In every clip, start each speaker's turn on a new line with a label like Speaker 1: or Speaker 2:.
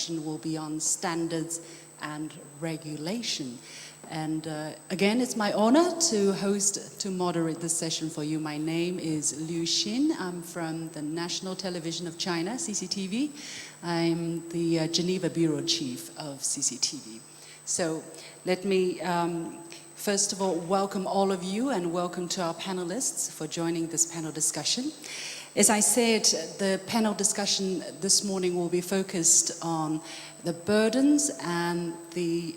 Speaker 1: discussion will be on standards and regulation. And again, it's my honor to moderate this session for you. My name is Liu Xin. I'm from the National Television of China, CCTV. I'm the Geneva Bureau Chief of CCTV. So let me first of all welcome all of you and welcome to our panelists for joining this panel discussion. As I said, the panel discussion this morning will be focused on the burdens and the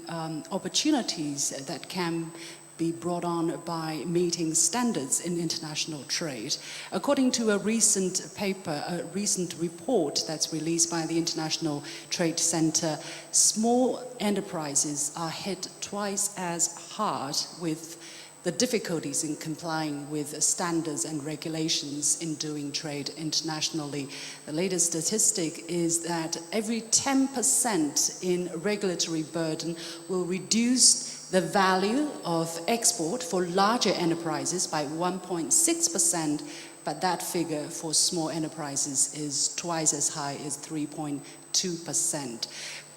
Speaker 1: opportunities that can be brought on by meeting standards in international trade. According to a recent paper, a recent report that's released by the International Trade Center, small enterprises are hit twice as hard with the difficulties in complying with standards and regulations in doing trade internationally. The latest statistic is that every 10% in regulatory burden will reduce the value of export for larger enterprises by 1.6%, but that figure for small enterprises is twice as high as 3.2%.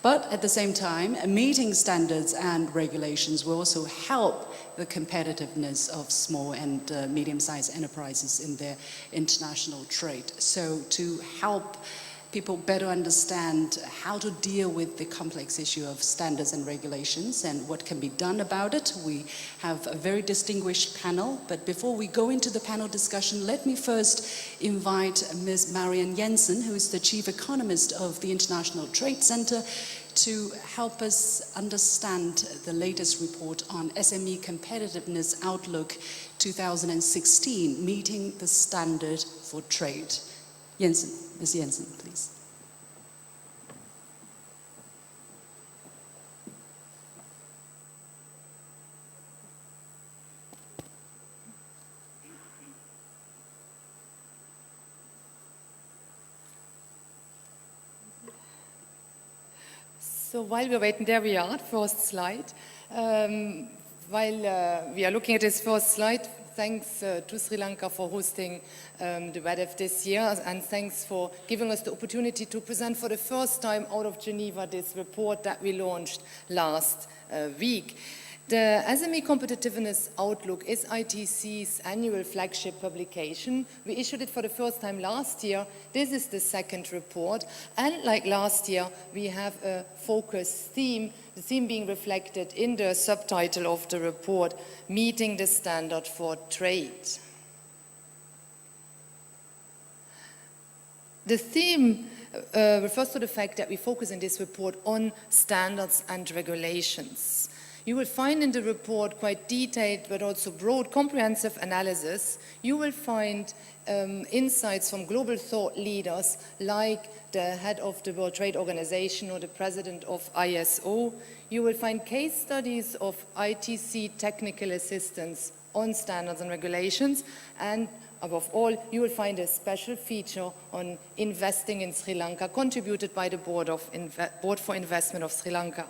Speaker 1: But at the same time, meeting standards and regulations will also help the competitiveness of small and medium-sized enterprises in their international trade. So to help people better understand how to deal with the complex issue of standards and regulations and what can be done about it, we have a very distinguished panel. But before we go into the panel discussion, let me first invite Ms. Marianne Jensen, who is the Chief Economist of the International Trade Center, to help us understand the latest report on SME Competitiveness Outlook 2016, Meeting the Standard for Trade. Jensen, Ms. Jensen, please.
Speaker 2: So while we're waiting, there we are, first slide. While we are looking at this first slide, thanks to Sri Lanka for hosting the WEDEF this year, and thanks for giving us the opportunity to present for the first time out of Geneva this report that we launched last week. The SME Competitiveness Outlook is ITC's annual flagship publication. We issued it for the first time last year. This is the second report. And like last year, we have a focus theme, the theme being reflected in the subtitle of the report, Meeting the Standard for Trade. The theme refers to the fact that we focus in this report on standards and regulations. You will find in the report quite detailed but also broad comprehensive analysis. You will find insights from global thought leaders like the head of the World Trade Organization or the president of ISO. You will find case studies of ITC technical assistance on standards and regulations, and above all, you will find a special feature on investing in Sri Lanka contributed by the Board for Investment of Sri Lanka.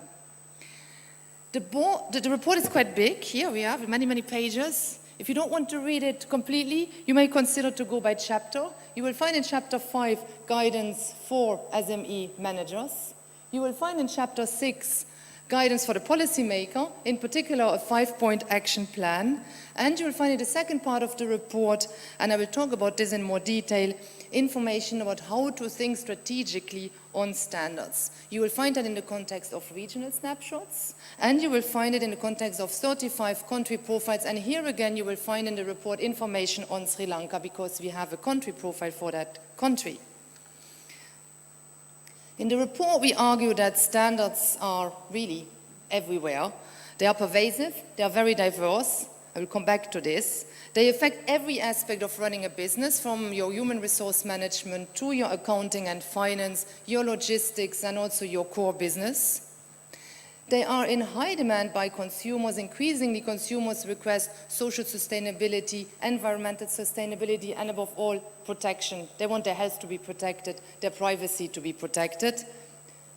Speaker 2: The report is quite big. Here we have many, many pages. If you don't want to read it completely, you may consider to go by chapter. You will find in chapter 5 guidance for SME managers. You will find in chapter 6 guidance for the policymaker, in particular a 5-point action plan. And you will find in the second part of the report, and I will talk about this in more detail, information about how to think strategically on standards. You will find that in the context of regional snapshots, and you will find it in the context of 35 country profiles. And here again, you will find in the report information on Sri Lanka because we have a country profile for that country. In the report, we argue that standards are really everywhere. They are pervasive, they are very diverse. I will come back to this. They affect every aspect of running a business, from your human resource management to your accounting and finance, your logistics, and also your core business. They are in high demand by consumers. Increasingly, consumers request social sustainability, environmental sustainability, and above all, protection. They want their health to be protected, their privacy to be protected.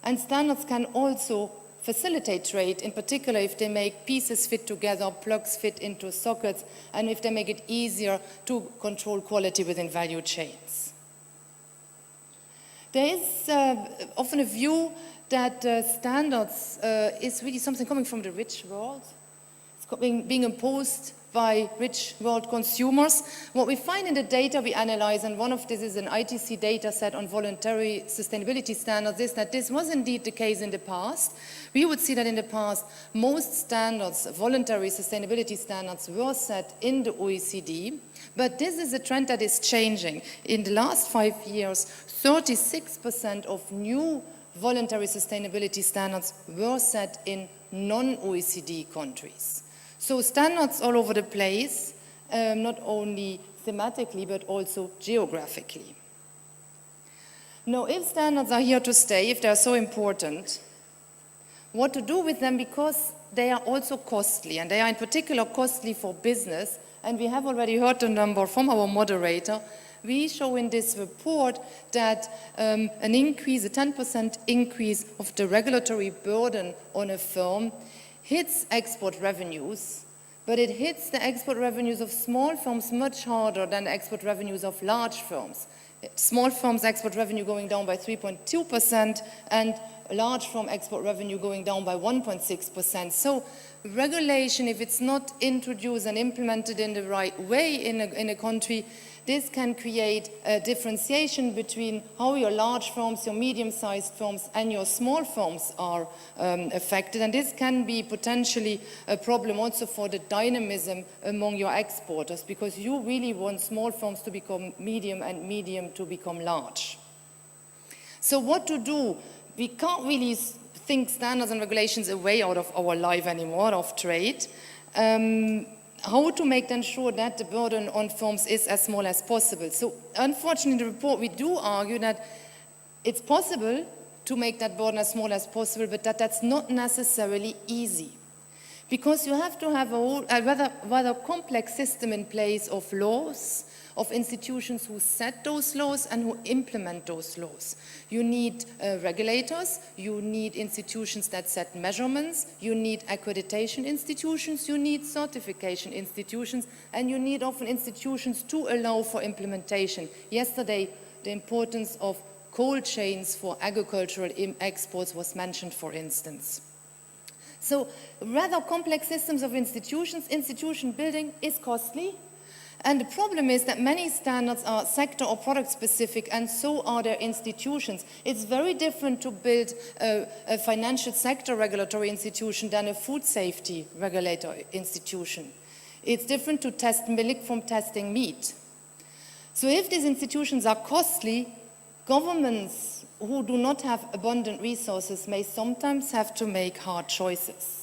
Speaker 2: And standards can also facilitate trade, in particular if they make pieces fit together, plugs fit into sockets, and if they make it easier to control quality within value chains. There is often a view that standards is really something coming from the rich world. It's being imposed by rich world consumers. What we find in the data we analyze, and one of this is an ITC data set on voluntary sustainability standards, is that this was indeed the case in the past. We would see that in the past, most standards, voluntary sustainability standards, were set in the OECD, but this is a trend that is changing. In the last 5 years, 36% of new voluntary sustainability standards were set in non-OECD countries. So standards all over the place, not only thematically, but also geographically. Now, if standards are here to stay, if they're so important, what to do with them, because they are also costly, and they are in particular costly for business, and we have already heard the number from our moderator. We show in this report that an increase, a 10% increase of the regulatory burden on a firm hits export revenues, but it hits the export revenues of small firms much harder than the export revenues of large firms. Small firms' export revenue going down by 3.2%, and large firm export revenue going down by 1.6%. So regulation, if it's not introduced and implemented in the right way in a country, this can create a differentiation between how your large firms, your medium-sized firms, and your small firms are affected. And this can be potentially a problem also for the dynamism among your exporters, because you really want small firms to become medium and medium to become large. So what to do? We can't really think standards and regulations away out of our life anymore, of trade. How to make then sure that the burden on firms is as small as possible. So unfortunately in the report we do argue that it's possible to make that burden as small as possible, but that's not necessarily easy. Because you have to have a rather complex system in place of laws, of institutions who set those laws and who implement those laws. You need regulators, you need institutions that set measurements, you need accreditation institutions, you need certification institutions, and you need often institutions to allow for implementation. Yesterday, the importance of cold chains for agricultural exports was mentioned, for instance. So rather complex systems of institutions, institution building is costly. And the problem is that many standards are sector or product specific, and so are their institutions. It's very different to build a financial sector regulatory institution than a food safety regulatory institution. It's different to test milk from testing meat. So if these institutions are costly, governments who do not have abundant resources may sometimes have to make hard choices.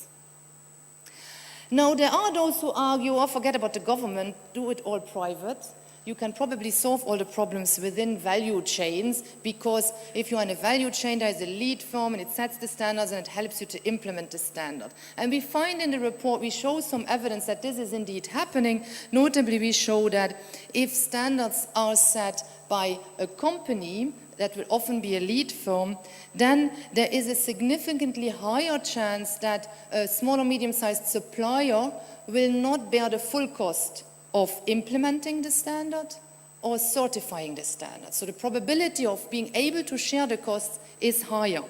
Speaker 2: Now, there are those who argue, oh, forget about the government, do it all private. You can probably solve all the problems within value chains, because if you're in a value chain, there is a lead firm and it sets the standards and it helps you to implement the standard. And we find in the report, we show some evidence that this is indeed happening. Notably, we show that if standards are set by a company, that will often be a lead firm, then there is a significantly higher chance that a small or medium-sized supplier will not bear the full cost of implementing the standard or certifying the standard. So the probability of being able to share the costs is higher.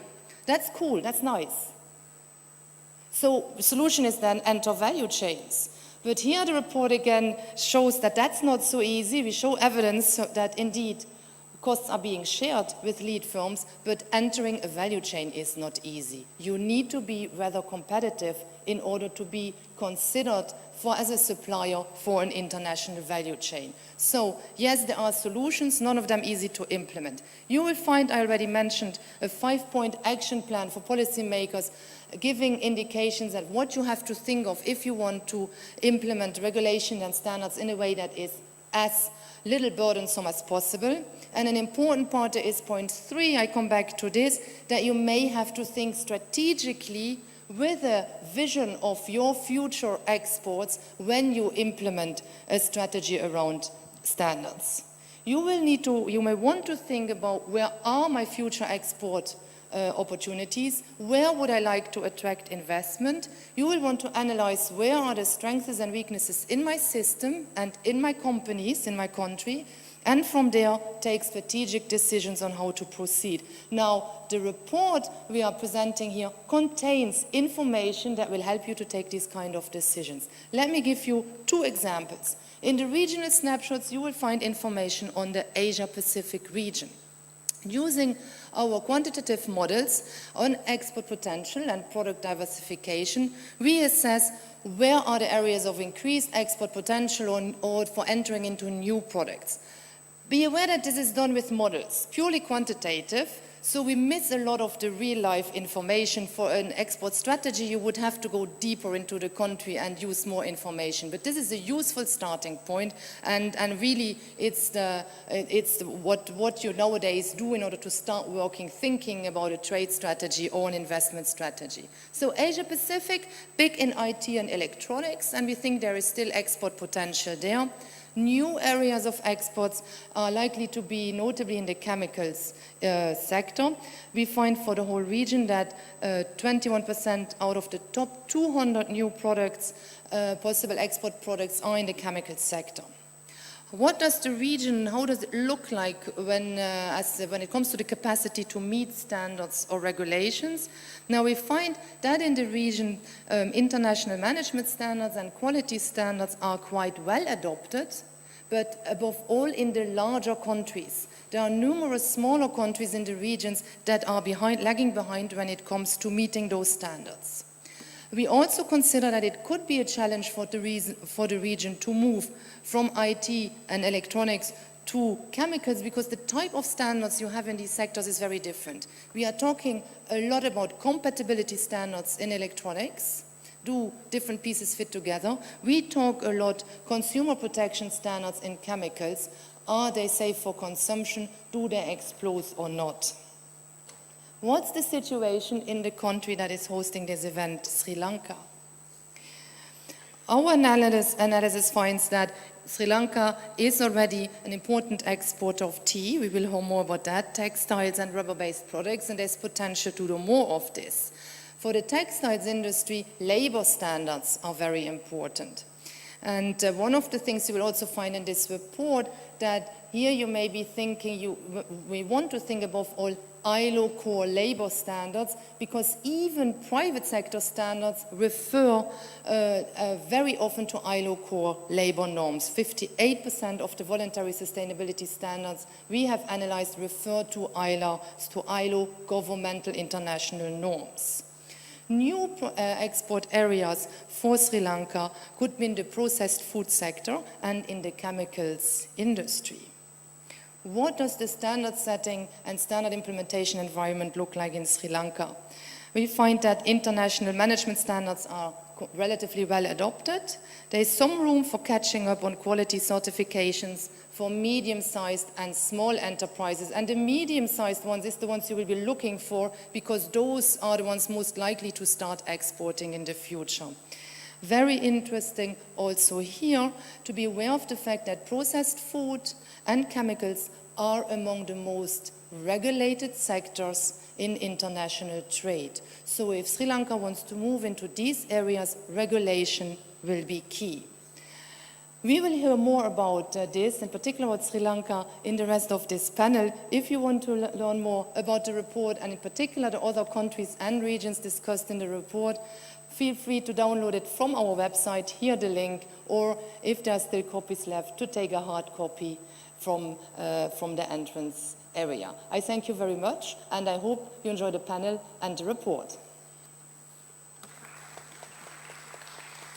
Speaker 2: That's cool, that's nice. So the solution is then enter value chains. But here the report again shows that that's not so easy. We show evidence that indeed costs are being shared with lead firms, but entering a value chain is not easy. You need to be rather competitive in order to be considered as a supplier for an international value chain. So yes, there are solutions, none of them easy to implement. You will find, I already mentioned, a 5-point action plan for policymakers giving indications at what you have to think of if you want to implement regulation and standards in a way that is as little burdensome as possible. And an important part is point 3, I come back to this, that you may have to think strategically with a vision of your future exports when you implement a strategy around standards. You may want to think about, where are my future export opportunities? Where would I like to attract investment? You will want to analyze where are the strengths and weaknesses in my system and in my companies, in my country, and from there take strategic decisions on how to proceed. Now, the report we are presenting here contains information that will help you to take these kind of decisions. Let me give you 2 examples. In the regional snapshots, you will find information on the Asia-Pacific region. Using our quantitative models on export potential and product diversification, we assess where are the areas of increased export potential or for entering into new products. Be aware that this is done with models, purely quantitative, so we miss a lot of the real-life information. For an export strategy, you would have to go deeper into the country and use more information. But this is a useful starting point, and really it's what you nowadays do in order to start working, thinking about a trade strategy or an investment strategy. So Asia-Pacific, big in IT and electronics, and we think there is still export potential there. New areas of exports are likely to be notably in the chemicals sector. We find for the whole region that 21% out of the top 200 new products, possible export products, are in the chemicals sector. What does the region, how does it look like when it comes to the capacity to meet standards or regulations? Now we find that in the region, international management standards and quality standards are quite well adopted, but above all in the larger countries. There are numerous smaller countries in the regions that are lagging behind when it comes to meeting those standards. We also consider that it could be a challenge for the region to move from IT and electronics to chemicals, because the type of standards you have in these sectors is very different. We are talking a lot about compatibility standards in electronics. Do different pieces fit together? We talk a lot consumer protection standards in chemicals. Are they safe for consumption? Do they explode or not? What's the situation in the country that is hosting this event, Sri Lanka? Our analysis finds that Sri Lanka is already an important exporter of tea. We will hear more about that, textiles and rubber-based products, and there's potential to do more of this. For the textiles industry, labor standards are very important. And one of the things you will also find in this report, that here you may be thinking, we want to think above all ILO core labor standards, because even private sector standards refer very often to ILO core labor norms. 58% of the voluntary sustainability standards we have analyzed refer to ILO governmental international norms. New export areas for Sri Lanka could be in the processed food sector and in the chemicals industry. What does the standard setting and standard implementation environment look like in Sri Lanka? We find that international management standards are relatively well adopted. There is some room for catching up on quality certifications for medium-sized and small enterprises. And the medium-sized ones is the ones you will be looking for, because those are the ones most likely to start exporting in the future. Very interesting also here to be aware of the fact that processed food and chemicals are among the most regulated sectors in international trade. So if Sri Lanka wants to move into these areas, regulation will be key. We will hear more about this, in particular about Sri Lanka, in the rest of this panel. If you want to learn more about the report, and in particular the other countries and regions discussed in the report, feel free to download it from our website, here the link, or if there are still copies left, to take a hard copy from the entrance area. I thank you very much, and I hope you enjoy the panel and the report.